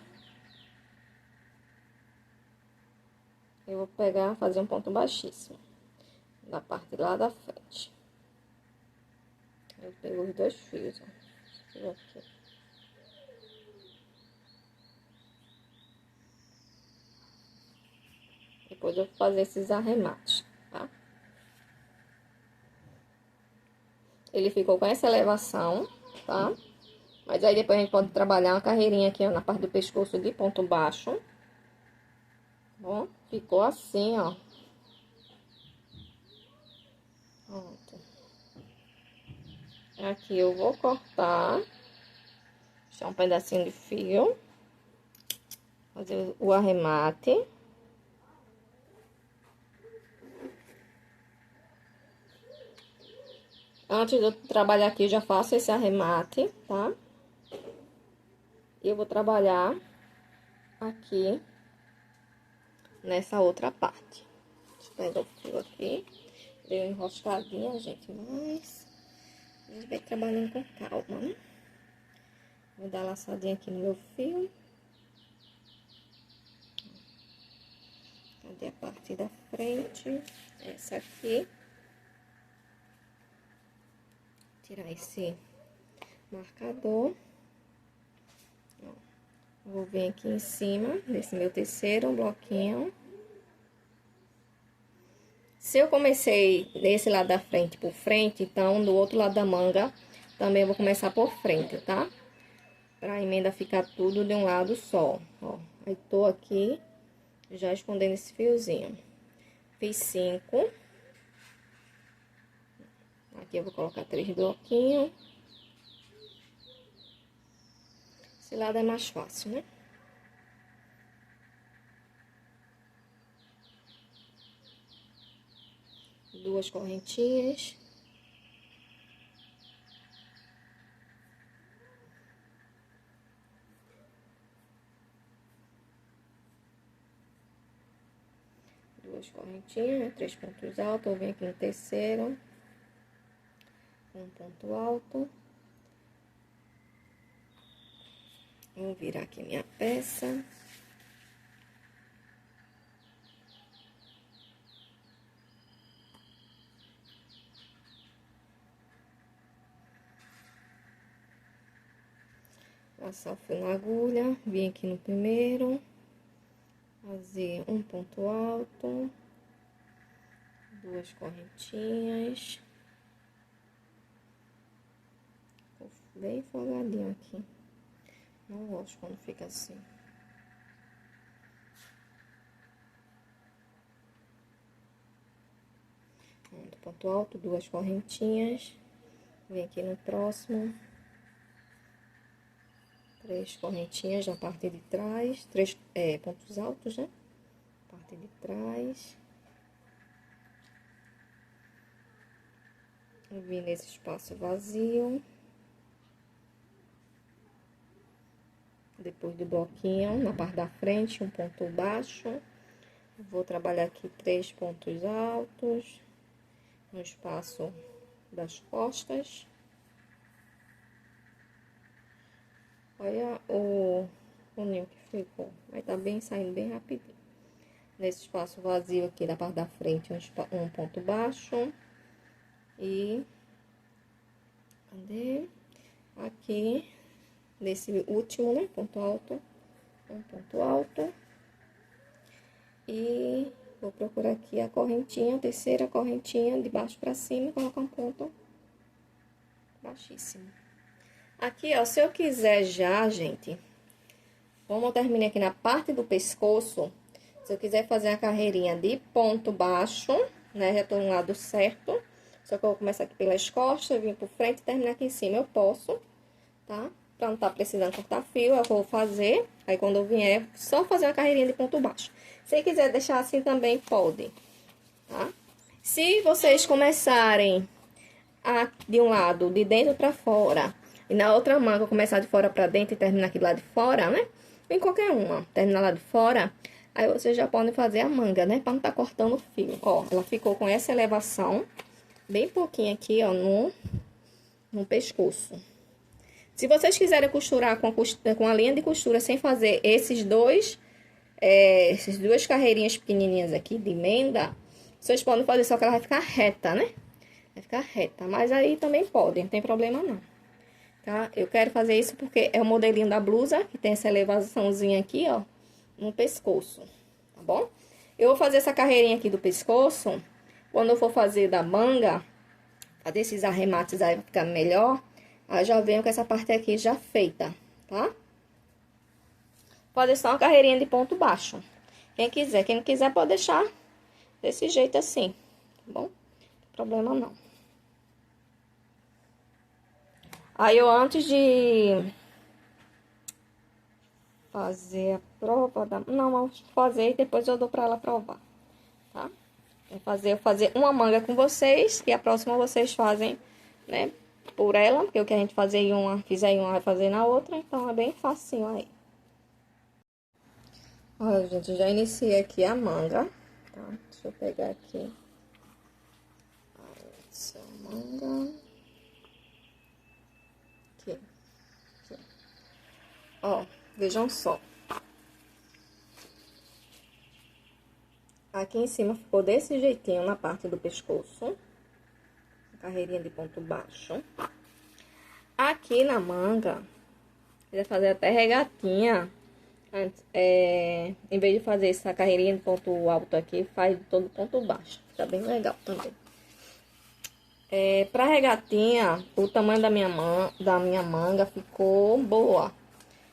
eu vou pegar, fazer um ponto baixíssimo na parte lá da frente. Eu pego os 2 fios, ó. Aqui. Depois eu vou fazer esses arremates, tá? Ele ficou com essa elevação, tá? Mas aí depois a gente pode trabalhar uma carreirinha aqui, ó, na parte do pescoço de ponto baixo. Ó, ficou assim, ó. Pronto. Aqui eu vou cortar. Deixar um pedacinho de fio. Fazer o arremate. Antes de eu trabalhar aqui, eu já faço esse arremate, tá? E eu vou trabalhar aqui nessa outra parte. Deixa eu pegar o fio aqui. Deu uma enroscadinha, gente, mas a gente vai trabalhando com calma, né? Vou dar laçadinha aqui no meu fio. Cadê a parte da frente? Essa aqui. Tirar esse marcador. Ó, vou vir aqui em cima desse meu terceiro bloquinho. Se eu comecei desse lado da frente por frente, então do outro lado da manga também eu vou começar por frente, tá? Pra emenda ficar tudo de um lado só, ó. Aí tô aqui já escondendo esse fiozinho. Fiz 5. Aqui eu vou colocar 3 bloquinhos. lado é mais fácil, né? Duas correntinhas. Duas correntinhas, 3 pontos altos. Eu venho aqui no terceiro. Um ponto alto. Vou virar aqui minha peça. Passar o fio na agulha, vim aqui no primeiro, fazer um ponto alto, duas correntinhas, bem folgadinho aqui, não gosto quando fica assim. Ponto alto, duas correntinhas, vem aqui no próximo. 3 correntinhas na parte de trás, 3 pontos altos, né? Parte de trás. Eu vim nesse espaço vazio. Depois do bloquinho, na parte da frente, um ponto baixo. Vou trabalhar aqui 3 pontos altos no espaço das costas. Olha o ninho que ficou. Vai tá bem, saindo bem rapidinho. Nesse espaço vazio aqui da parte da frente, um ponto baixo. E... cadê? Aqui, nesse último, né? Ponto alto. Um ponto alto. E vou procurar aqui a correntinha, a terceira correntinha, de baixo pra cima, e colocar um ponto baixíssimo. Aqui, ó, se eu quiser já, gente, como eu terminei aqui na parte do pescoço, se eu quiser fazer a carreirinha de ponto baixo, né, já tô no lado certo, só que eu vou começar aqui pelas costas, vir por frente e terminar aqui em cima, eu posso, tá? Pra não tá precisando cortar fio, eu vou fazer, aí quando eu vier, só fazer uma carreirinha de ponto baixo. Se quiser deixar assim também, pode, tá? Se vocês começarem de um lado, de dentro pra fora, e na outra manga começar de fora pra dentro e terminar aqui lá de fora, né? Em qualquer uma, terminar lá de fora, aí vocês já podem fazer a manga, né? Pra não tá cortando o fio. Ó, ela ficou com essa elevação, bem pouquinho aqui, ó, no pescoço. Se vocês quiserem costurar com a linha de costura sem fazer essas duas carreirinhas pequenininhas aqui de emenda, vocês podem fazer, só que ela vai ficar reta, né? Vai ficar reta, mas aí também pode, não tem problema não. Tá? Eu quero fazer isso porque é o modelinho da blusa, que tem essa elevaçãozinha aqui, ó, no pescoço, tá bom? Eu vou fazer essa carreirinha aqui do pescoço, quando eu for fazer da manga, fazer esses arremates aí, vai ficar melhor, aí já venho com essa parte aqui já feita, tá? Pode ser uma carreirinha de ponto baixo. Quem não quiser pode deixar desse jeito assim, tá bom? Não tem problema não. Aí, eu antes de fazer a prova da... Não, vamos fazer e depois eu dou pra ela provar, tá? Eu fazer uma manga com vocês e a próxima vocês fazem, né, por ela. Porque o que a gente fizer em uma, vai fazer na outra, então é bem facinho aí. Olha, gente, eu já iniciei aqui a manga, tá? Deixa eu pegar aqui essa manga... Aqui. Ó, vejam só. Aqui em cima ficou desse jeitinho na parte do pescoço. Carreirinha de ponto baixo. Aqui na manga, vai fazer até regatinha. Em vez de fazer essa carreirinha de ponto alto aqui, faz todo ponto baixo. Fica bem legal também. Pra regatinha, o tamanho da minha manga ficou boa.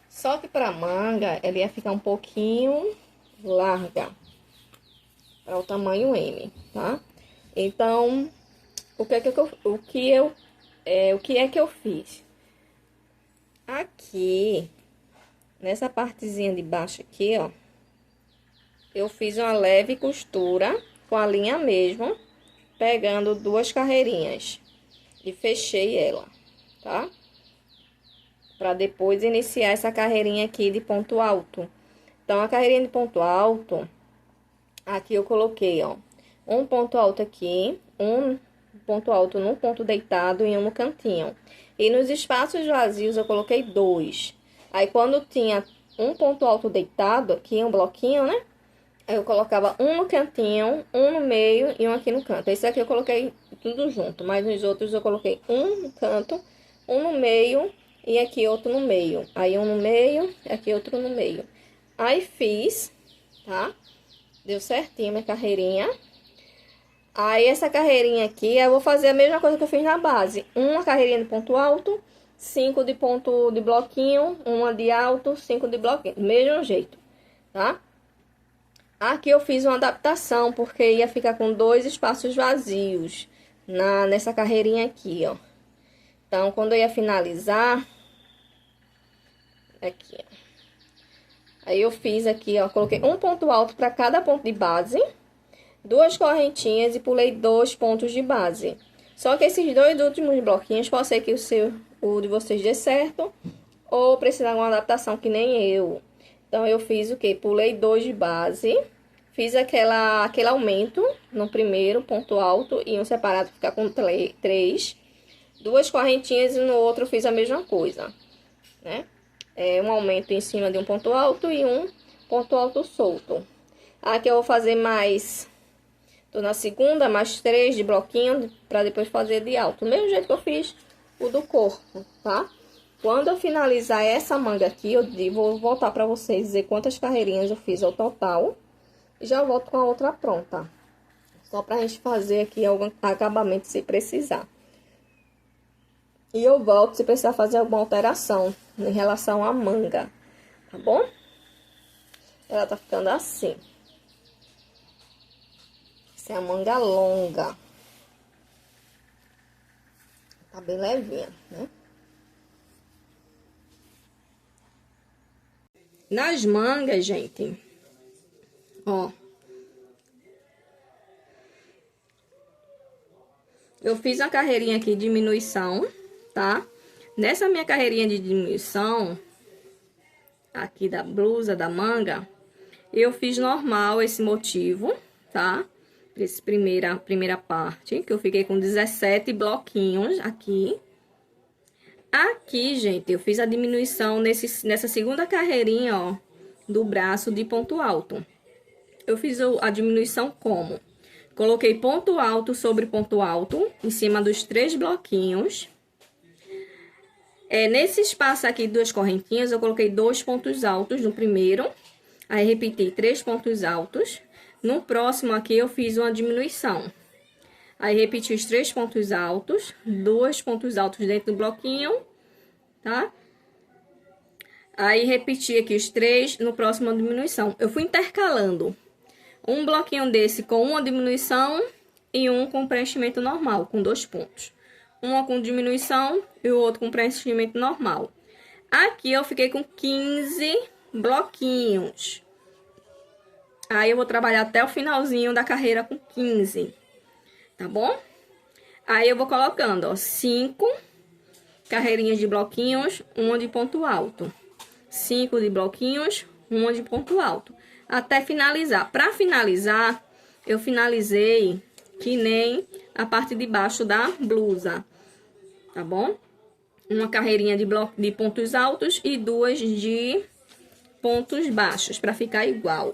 Só que pra manga, ela ia ficar um pouquinho larga. Para o tamanho M, tá? Então, o que é que eu fiz? Aqui, nessa partezinha de baixo aqui, ó, eu fiz uma leve costura com a linha mesmo, pegando 2 carreirinhas e fechei ela, tá? Pra depois iniciar essa carreirinha aqui de ponto alto. Então, a carreirinha de ponto alto, aqui eu coloquei, ó, um ponto alto aqui, um ponto alto no ponto deitado e um no cantinho. E nos espaços vazios eu coloquei 2. Aí, quando tinha um ponto alto deitado aqui, um bloquinho, né? Aí eu colocava um no cantinho, um no meio e um aqui no canto. Esse aqui eu coloquei tudo junto, mas nos outros eu coloquei um no canto, um no meio e aqui outro no meio. Aí um no meio e aqui outro no meio. Aí fiz, tá? Deu certinho minha carreirinha. Aí essa carreirinha aqui, eu vou fazer a mesma coisa que eu fiz na base. Uma carreirinha de ponto alto, 5 de ponto de bloquinho, uma de alto, 5 de bloquinho. Do mesmo jeito, tá? Aqui eu fiz uma adaptação, porque ia ficar com 2 espaços vazios nessa carreirinha aqui, ó. Então, quando eu ia finalizar, aqui, ó. Aí eu fiz aqui, ó, coloquei um ponto alto para cada ponto de base, 2 correntinhas e pulei 2 pontos de base. Só que esses 2 últimos bloquinhos, pode ser que o de vocês dê certo, ou precisar de uma adaptação que nem eu. Então, eu fiz o quê? Pulei 2 de base, fiz aquele aumento no primeiro ponto alto e um separado ficar com 3. 2 correntinhas e no outro eu fiz a mesma coisa, né? Um aumento em cima de um ponto alto e um ponto alto solto. Aqui eu vou fazer mais, tô na segunda, mais 3 de bloquinho, pra depois fazer de alto. Do mesmo jeito que eu fiz o do corpo, tá? Quando eu finalizar essa manga aqui, vou voltar pra vocês dizer quantas carreirinhas eu fiz ao total. E já volto com a outra pronta. Só pra gente fazer aqui algum acabamento se precisar. E eu volto se precisar fazer alguma alteração em relação à manga, tá bom? Ela tá ficando assim. Essa é a manga longa. Tá bem levinha, né? Nas mangas, gente, ó, eu fiz uma carreirinha aqui de diminuição, tá? Nessa minha carreirinha de diminuição, aqui da blusa, da manga, eu fiz normal esse motivo, tá? Essa primeira parte, que eu fiquei com 17 bloquinhos aqui. Aqui, gente, eu fiz a diminuição nessa segunda carreirinha, ó, do braço de ponto alto. Eu fiz a diminuição como? Coloquei ponto alto sobre ponto alto, em cima dos 3 bloquinhos. Nesse espaço aqui, 2 correntinhas, eu coloquei 2 pontos altos no primeiro. Aí, repeti 3 pontos altos. No próximo aqui, eu fiz uma diminuição. Aí, repeti os 3 pontos altos, 2 pontos altos dentro do bloquinho, tá? Aí, repeti aqui os 3 no próximo diminuição. Eu fui intercalando um bloquinho desse com uma diminuição e um com preenchimento normal, com 2 pontos. Uma com diminuição e o outro com preenchimento normal. Aqui eu fiquei com 15 bloquinhos. Aí eu vou trabalhar até o finalzinho da carreira com 15. Tá bom? Aí eu vou colocando, ó, 5 carreirinhas de bloquinhos, uma de ponto alto. 5 de bloquinhos, uma de ponto alto. Até finalizar. Pra finalizar, eu finalizei que nem a parte de baixo da blusa. Tá bom? Uma carreirinha de pontos altos e 2 de pontos baixos, pra ficar igual.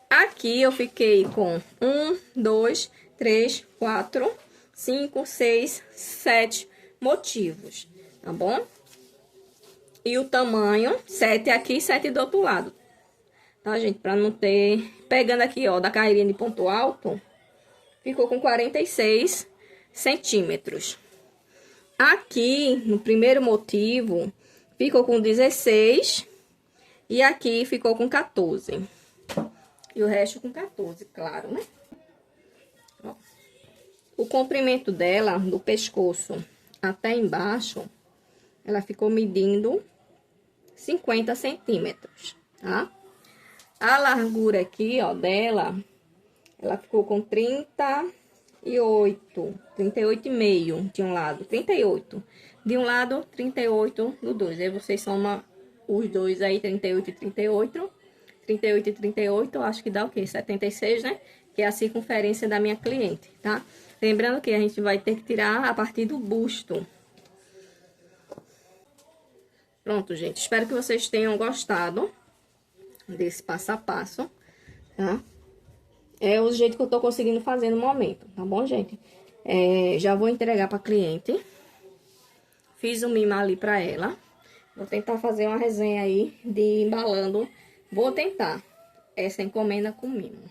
Aqui eu fiquei com 1, 2, 3, 4, 5, 6, 7 motivos, tá bom? E o tamanho, 7 aqui e 7 do outro lado, tá, gente? Pra não ter... Pegando aqui, ó, da carreirinha de ponto alto, ficou com 46 centímetros. Aqui, no primeiro motivo, ficou com 16 e aqui ficou com 14. E o resto com 14, claro, né? Ó, o comprimento dela, do pescoço até embaixo, ela ficou medindo 50 centímetros, tá? A largura aqui, ó, dela, ela ficou com 38,5 de um lado, 38. De um lado, 38 do dois. Aí vocês somam os dois aí, 38 e 38. 38 e 38, acho que dá o quê? 76, né? Que é a circunferência da minha cliente, tá? Lembrando que a gente vai ter que tirar a partir do busto. Pronto, gente. Espero que vocês tenham gostado desse passo a passo, tá? É o jeito que eu tô conseguindo fazer no momento, tá bom, gente? Já vou entregar pra cliente. Fiz um mimo ali pra ela. Vou tentar fazer uma resenha aí de embalando. Vou tentar essa encomenda com mimo.